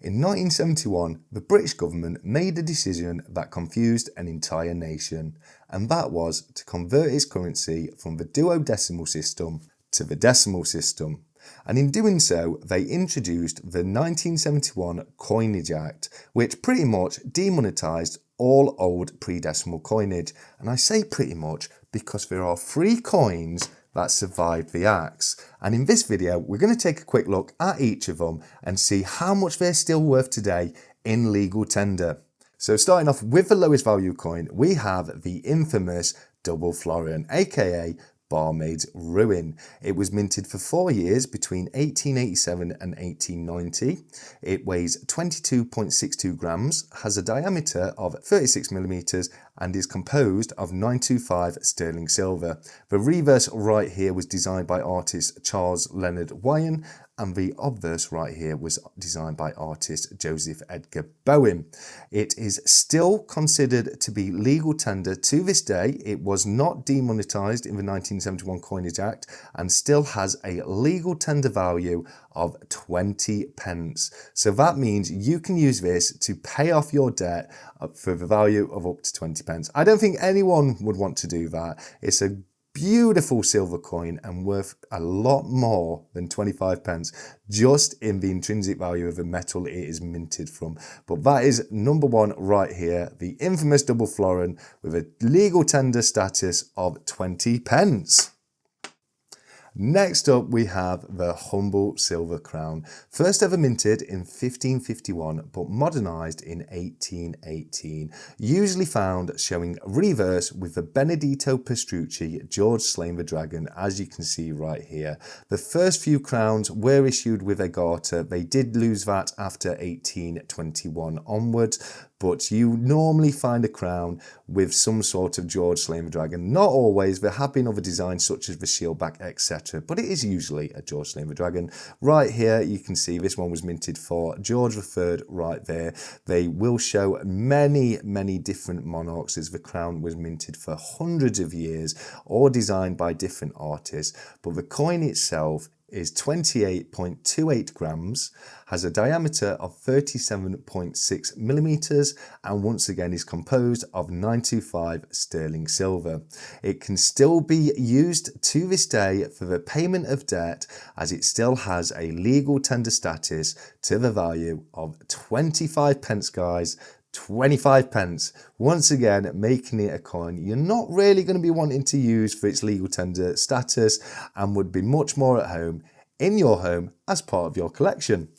In 1971, the British government made a decision that confused an entire nation, and that was to convert its currency from the duodecimal system to the decimal system. And in doing so, they introduced the 1971 Coinage Act, which pretty much demonetised all old pre-decimal coinage. And I say pretty much because there are 3 coins that survived the acts. And in this video, we're going to take a quick look at each of them and see how much they're still worth today in legal tender. So starting off with the lowest value coin, we have the infamous double florin, aka Barmaid's Ruin. It was minted for 4 years between 1887 and 1890. It weighs 22.62 grams, has a diameter of 36 millimeters, and is composed of 925 sterling silver. The reverse right here was designed by artist Charles Leonard Wyon, and the obverse right here was designed by artist Joseph Edgar Bowen. It is still considered to be legal tender to this day. It was not demonetised in the 1971 Coinage Act and still has a legal tender value of 20 pence. So that means you can use this to pay off your debt for the value of up to 20 pence. I don't think anyone would want to do that. It's a beautiful silver coin and worth a lot more than 25 pence just in the intrinsic value of the metal it is minted from. But that is number 1 right here, the infamous double florin with a legal tender status of 20 pence. Next up, we have the humble silver crown, first ever minted in 1551 but modernised in 1818, usually found showing reverse with the Benedetto Pastrucci George Slain the Dragon, as you can see right here. The first few crowns were issued with a garter. They did lose that after 1821 onwards, but you normally find a crown with some sort of George Slain the Dragon. Not always, there have been other designs such as the shield back, etc., but it is usually a George Slain the Dragon. Right here, you can see this one was minted for George III right there. They will show many, many different monarchs as the crown was minted for hundreds of years, or designed by different artists, but the coin itself is 28.28 grams, has a diameter of 37.6 millimeters, and once again is composed of 925 sterling silver. It can still be used to this day for the payment of debt, as it still has a legal tender status to the value of 25 pence, guys. 25 pence, once again making it a coin you're not really going to be wanting to use for its legal tender status and would be much more at home in your home as part of your collection.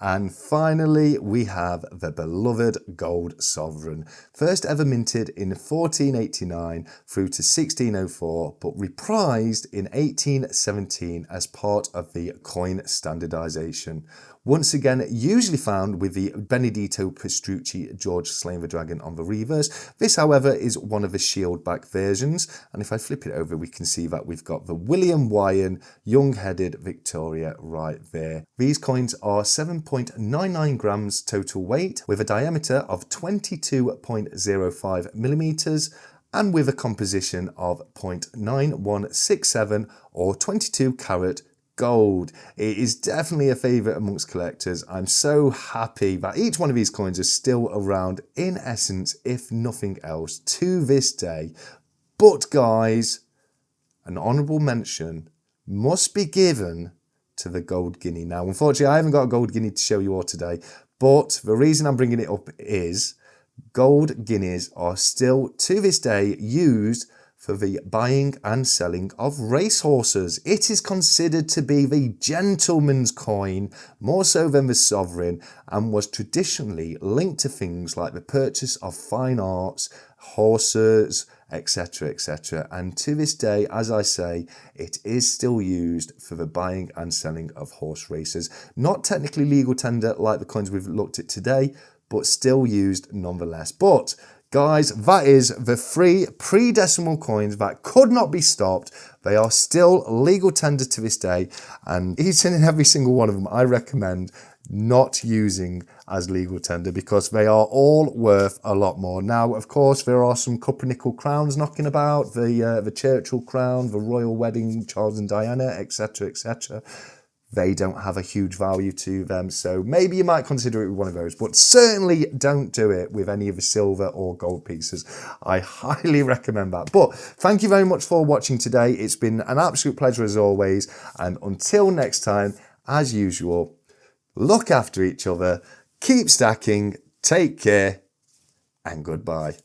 And finally, we have the beloved gold sovereign, first ever minted in 1489 through to 1604, but reprised in 1817 as part of the coin standardisation. Once again, usually found with the Benedetto Pastrucci George Slain the Dragon on the reverse. This, however, is one of the shield back versions. And if I flip it over, we can see that we've got the William Wyon young-headed Victoria right there. These coins are 7.99 grams total weight with a diameter of 22.05 millimeters and with a composition of 0.9167 or 22 carat gold. It is definitely a favourite amongst collectors. I'm so happy that each one of these coins is still around in essence, if nothing else, to this day. But guys, an honourable mention must be given to the gold guinea. Now, unfortunately, I haven't got a gold guinea to show you all today, but the reason I'm bringing it up is gold guineas are still to this day used for the buying and selling of racehorses. It is considered to be the gentleman's coin, more so than the sovereign, and was traditionally linked to things like the purchase of fine arts, horses, etc., etc. And to this day, as I say, it is still used for the buying and selling of horse races. Not technically legal tender like the coins we've looked at today, but still used nonetheless. But guys, that is the 3 pre-decimal coins that could not be stopped. They are still legal tender to this day, and each and every single one of them I recommend not using as legal tender because they are all worth a lot more. Now, of course, there are some copper nickel crowns knocking about, the Churchill crown, the royal wedding, Charles and Diana, etc., etc. they don't have a huge value to them. So maybe you might consider it with one of those, but certainly don't do it with any of the silver or gold pieces. I highly recommend that. But thank you very much for watching today. It's been an absolute pleasure as always. And until next time, as usual, look after each other, keep stacking, take care, and goodbye.